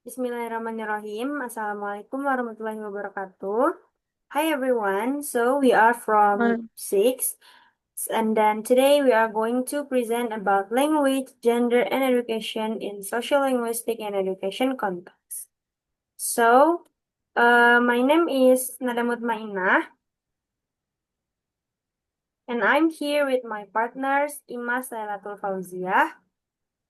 Bismillahirrahmanirrahim. Assalamualaikum warahmatullahi wabarakatuh. Hi everyone. So we are from Uh, 6, and then today we are going to present about language, gender, and education in social linguistic and education context. So, my name is Muthmainnah, and I'm here with my partners Imas, Laelatul, Fauziah.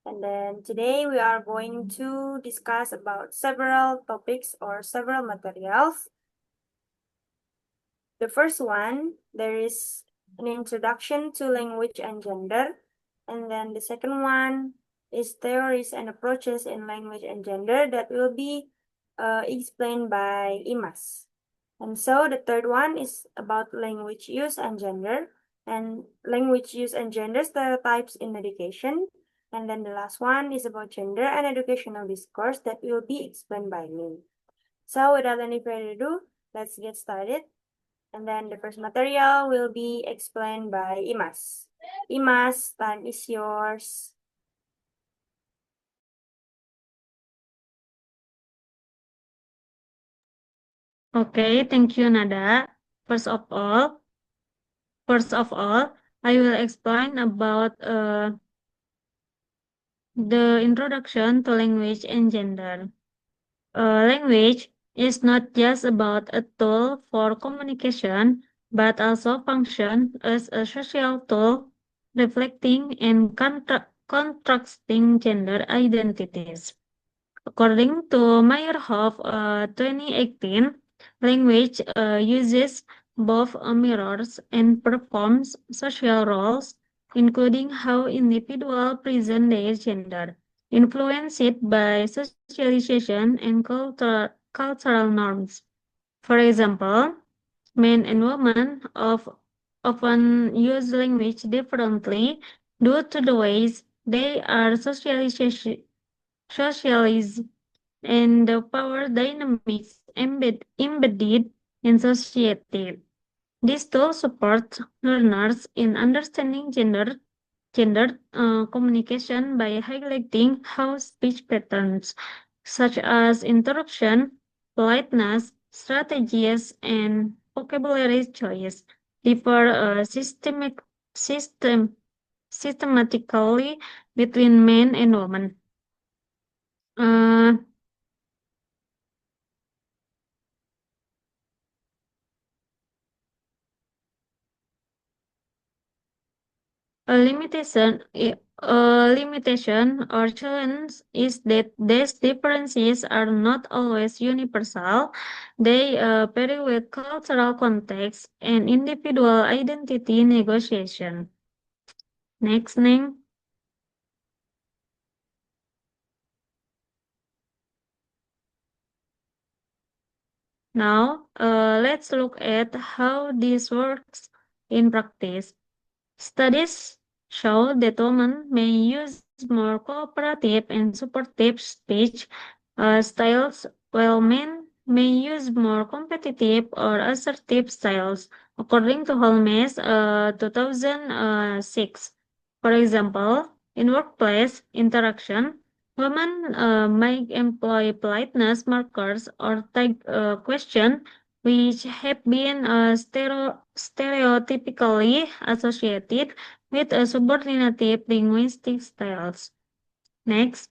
And then today we are going to discuss about several topics or several materials. The first one, there is an introduction to language and gender. And then the second one is theories and approaches in language and gender that will be explained by Imas. And so the third one is about language use and gender, and language use and gender stereotypes in education. And then the last one is about gender and educational discourse that will be explained by me. So without any further ado, let's get started. And then the first material will be explained by Imas. Imas, time is yours. okay, thank you, Nada. First of all, first of all, I will explain about the introduction to language and gender. Language is not just about a tool for communication, but also function as a social tool reflecting and contrasting gender identities. According to Meyerhoff 2018, language uses both mirrors and performs social roles, including how individuals present their gender, influenced by socialization and cultural norms. For example, men and women often use language differently due to the ways they are socialized and the power dynamics embedded in society. This tool supports learners in understanding gender communication by highlighting how speech patterns such as interruption, politeness, strategies, and vocabulary choice differ system, systematically between men and women. Uh, a limitation or challenge is that these differences are not always universal. They vary with cultural context and individual identity negotiation. Next, Ning. Now, let's look at how this works in practice. Studies show that women may use more cooperative and supportive speech styles, while men may use more competitive or assertive styles, according to Holmes, 2006. For example, in workplace interaction, women might employ politeness markers or tag question which have been stereotypically associated with a subordinative linguistic styles. Next.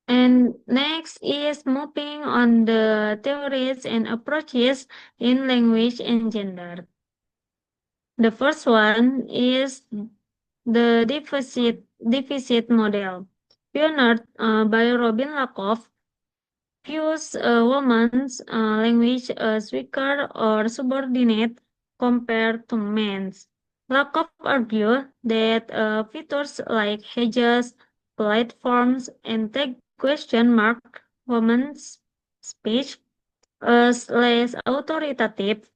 And next is moving on the theories and approaches in language and gender. The first one is the deficit model, pioneered by Robin Lakoff, views a woman's language as weaker or subordinate compared to men's. Lakoff argued that features like hedges, polite forms, and tag question mark women's speech as less authoritative.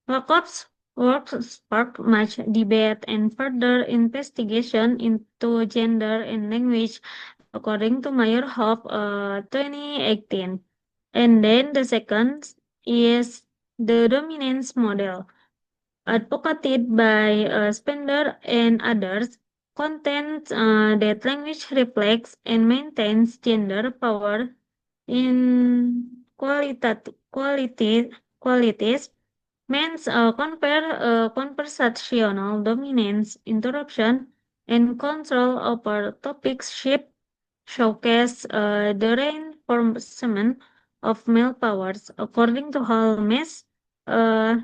Lakoff's work sparked much debate and further investigation into gender and language, according to Meyerhoff 2018. And then the second is the dominance model. advocated by Spender and others, contends that language reflects and maintains gender power in qualities means compare conversational dominance, interruption, and control over topics shape showcase the reinforcement of male powers, according to Holmes, uh,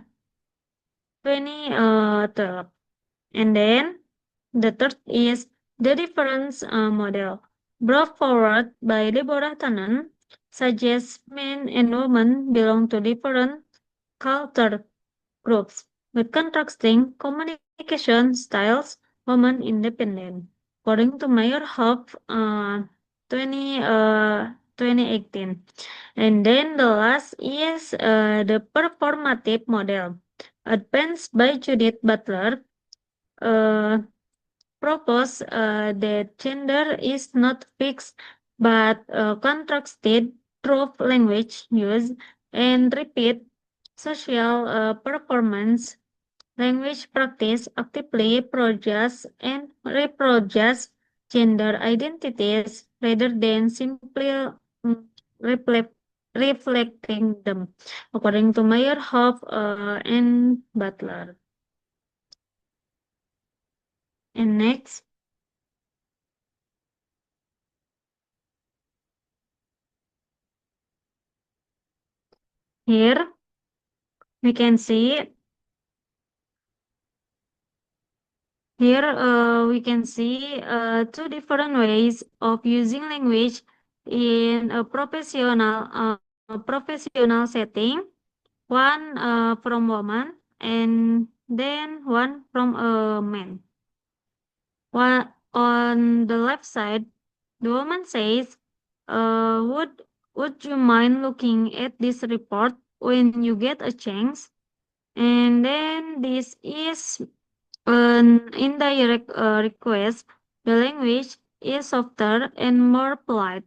2012. And then the third is the difference model, brought forward by Deborah Tannen, suggests men and women belong to different culture groups with contrasting communication styles, women independent. According to Mayor Hope, 2018. And then the last is the performative model, advanced by Judith Butler, uh, propose that gender is not fixed but contrasted through language use and repeat social performance. Language practice actively projects and reprojects gender identities rather than simply reflect, reflecting them, according to Meyerhoff and Butler. And next, here we can see two different ways of using language in a professional setting. One from woman and then one from a man. One on the left side, the woman says, would you mind looking at this report when you get a chance? And then this is an indirect request. The language is softer and more polite.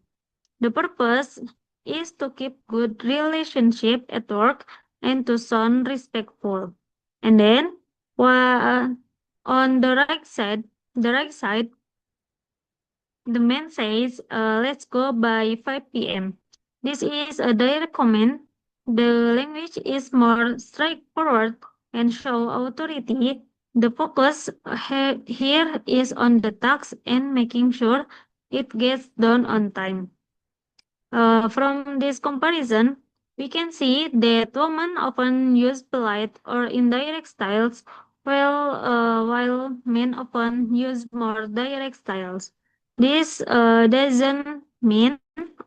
The purpose is to keep good relationship at work and to sound respectful. And then, on the right side, the man says, let's go by 5 p.m. This is a direct comment. The language is more straightforward and show authority. The focus here is on the task and making sure it gets done on time. From this comparison, we can see that women often use polite or indirect styles, while men often use more direct styles. This doesn't mean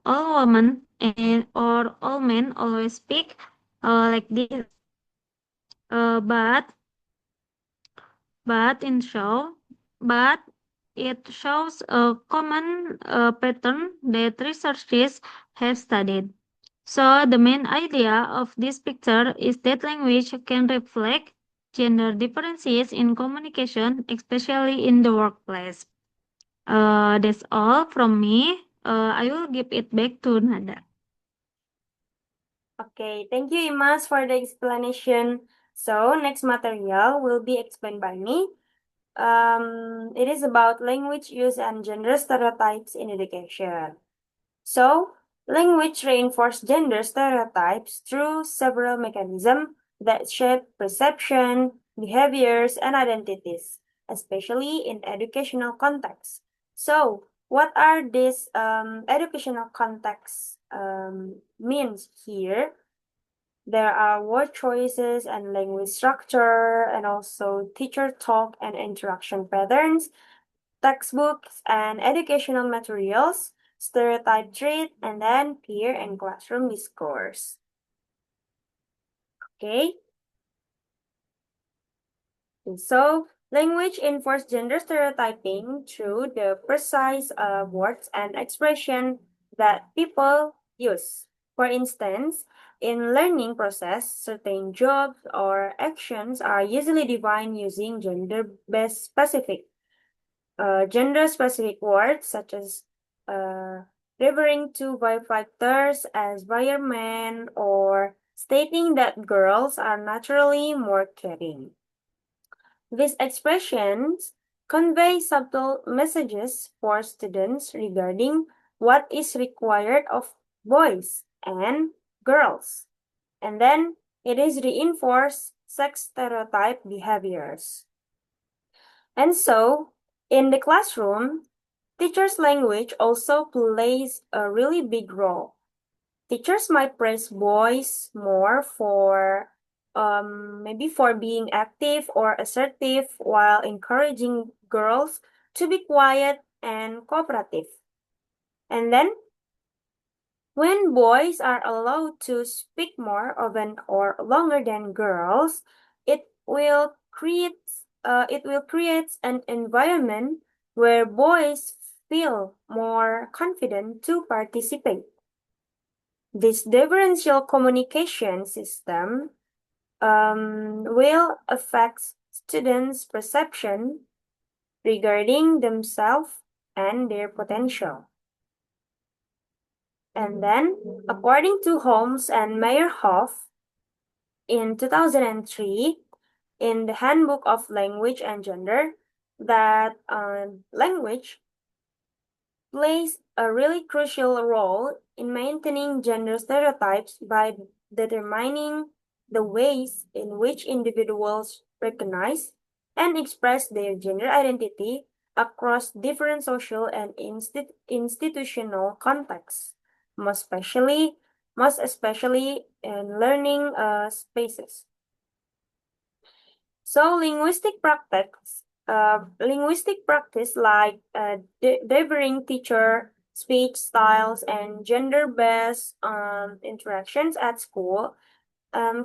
all women and or all men always speak like this, but but in show, but it shows a common pattern that researchers have studied. So the main idea of this picture is that language can reflect gender differences in communication, especially in the workplace. That's all from me. I will give it back to Nada. Okay, thank you, Imas, for the explanation. So, next material will be explained by me. It is about language use and gender stereotypes in education. So, language reinforces gender stereotypes through several mechanisms that shape perception, behaviors, and identities, especially in educational contexts. So, what are these educational contexts means here? There are word choices and language structure, and also teacher talk and interaction patterns, textbooks and educational materials, stereotype treat, and then peer and classroom discourse. Okay, so language enforces gender stereotyping through the precise words and expression that people use. For instance, in learning process, certain jobs or actions are usually defined using gender-based specific gender-specific words such as uh, referring to firefighters as firemen or stating that girls are naturally more caring. These expressions convey subtle messages for students regarding what is required of boys and girls. And then it is reinforced sex stereotype behaviors. And so, in the classroom, teachers' language also plays a really big role. Teachers might praise boys more for maybe for being active or assertive while encouraging girls to be quiet and cooperative. And then when boys are allowed to speak more often or longer than girls, it will create an environment where boys feel more confident to participate. This differential communication system will affect students' perception regarding themselves and their potential. And then, according to Holmes and Meyerhoff, in 2003, in the Handbook of Language and Gender, that language plays a really crucial role in maintaining gender stereotypes by determining the ways in which individuals recognize and express their gender identity across different social and institutional contexts, most especially in learning spaces. So linguistic practice like differing teacher speech styles and gender-based interactions at school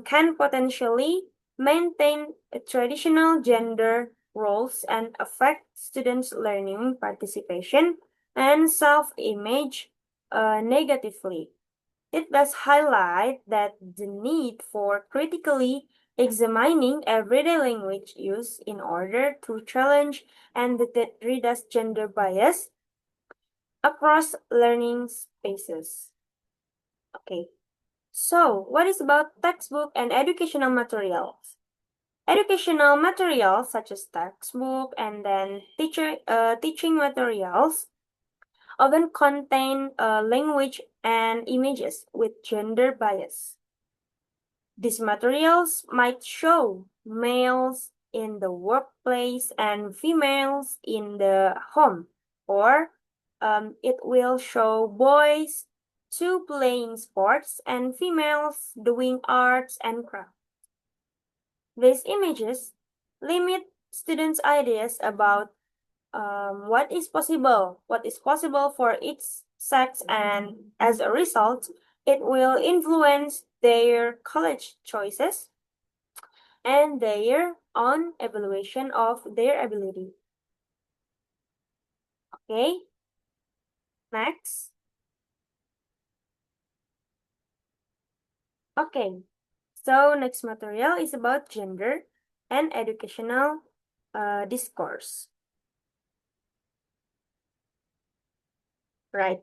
can potentially maintain traditional gender roles and affect students' learning participation and self-image negatively. It does highlight that the need for critically examining everyday language use in order to challenge and redress gender bias across learning spaces. Okay, so what is about textbook and educational materials? Educational materials such as textbook and then teaching materials often contain language and images with gender bias. These materials might show males in the workplace and females in the home, or it will show boys two playing sports and females doing arts and crafts. These images limit students' ideas about what is possible for each sex, and as a result, it will influence their college choices and their own evaluation of their ability. Okay, next. Okay, so next material is about gender and educational discourse. Right.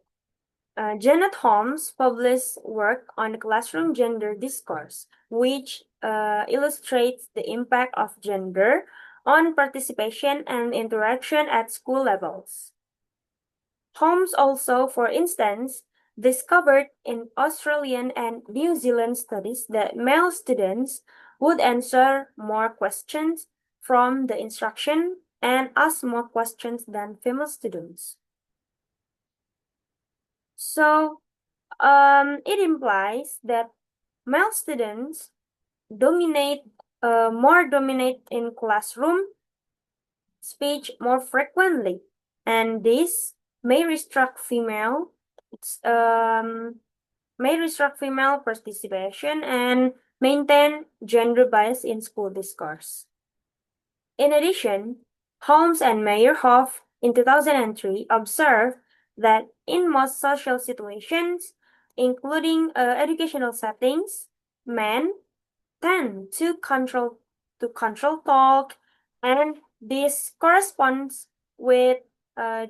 Janet Holmes published work on the classroom gender discourse, which illustrates the impact of gender on participation and interaction at school levels. Holmes also, for instance, discovered in Australian and New Zealand studies that male students would answer more questions from the instruction and ask more questions than female students. So, it implies that male students more dominate in classroom speech more frequently, and this may restrict um, participation and maintain gender bias in school discourse. In addition, Holmes and Meyerhoff in 2003 observed that in most social situations, including educational settings, men tend to control talk, and this corresponds with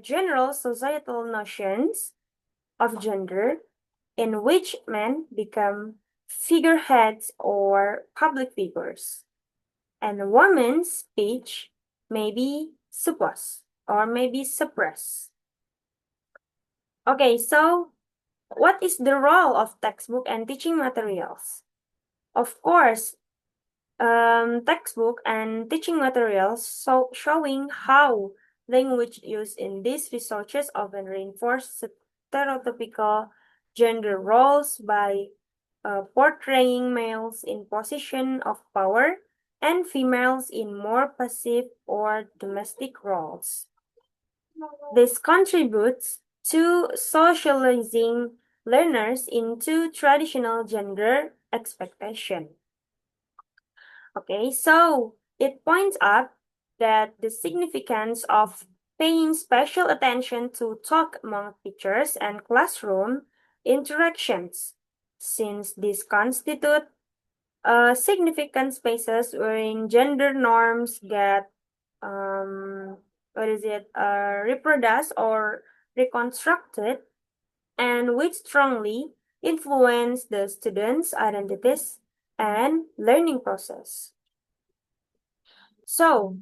general societal notions of gender in which men become figureheads or public figures. and women's speech may be suppressed or may be suppressed. Okay, so what is the role of textbook and teaching materials? Of course, textbook and teaching materials showing how language used in these researches often reinforce stereotypical gender roles by portraying males in position of power and females in more passive or domestic roles. This contributes to socializing learners into traditional gender expectation. Okay, so it points out that the significance of paying special attention to talk among teachers and classroom interactions, since these constitute significant spaces wherein gender norms get reproduced or reconstructed, and which strongly influence the students' identities and learning process. So,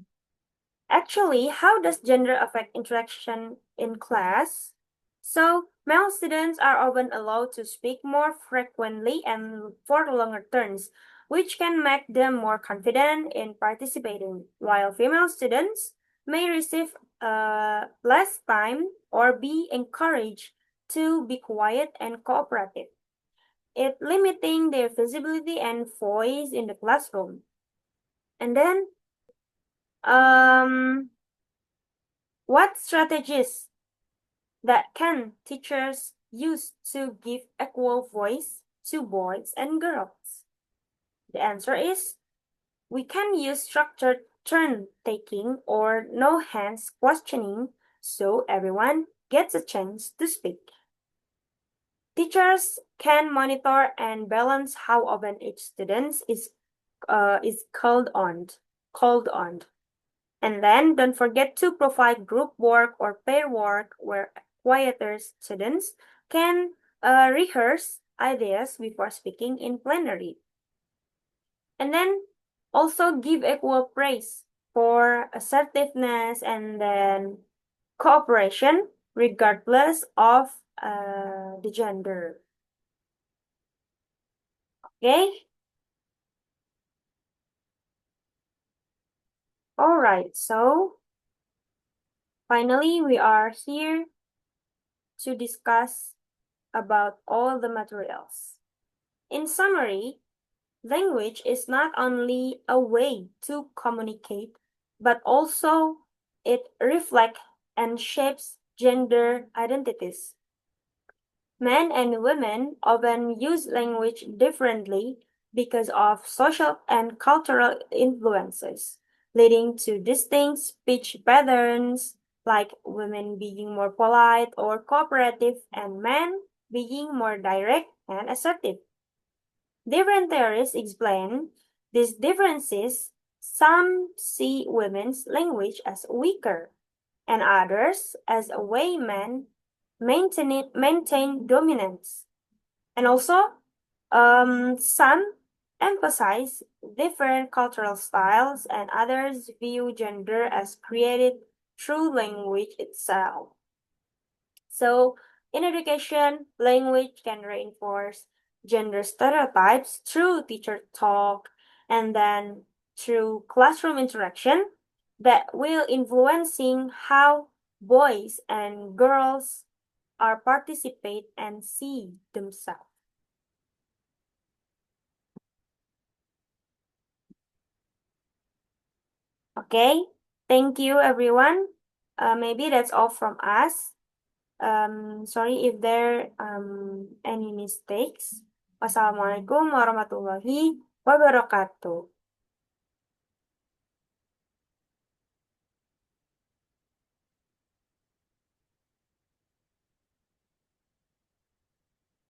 actually, how does gender affect interaction in class? So, male students are often allowed to speak more frequently and for longer turns, which can make them more confident in participating, while female students may receive less time or be encouraged to be quiet and cooperative, it limiting their visibility and voice in the classroom. And then, what strategies that can teachers use to give equal voice to boys and girls? The answer is we can use structured turn taking or no hands questioning so everyone gets a chance to speak. Teachers can monitor and balance how often each student is called on. And then don't forget to provide group work or pair work where quieter students can rehearse ideas before speaking in plenary. And then also give equal praise for assertiveness and then cooperation regardless of the gender. Okay? Alright, so finally we are here to discuss about all the materials. In summary, language is not only a way to communicate, but also it reflects and shapes gender identities. Men and women often use language differently because of social and cultural influences, leading to distinct speech patterns, like women being more polite or cooperative and men being more direct and assertive. Different theories explain these differences. Some see women's language as weaker, and others as a way men maintain dominance. And also, some emphasize different cultural styles, and others view gender as created through language itself. So, in education, language can reinforce gender stereotypes through teacher talk and then through classroom interaction that will influencing how boys and girls are participate and see themselves. Okay, thank you everyone. Maybe that's all from us. Sorry if there any mistakes. Wassalamualaikum warahmatullahi wabarakatuh.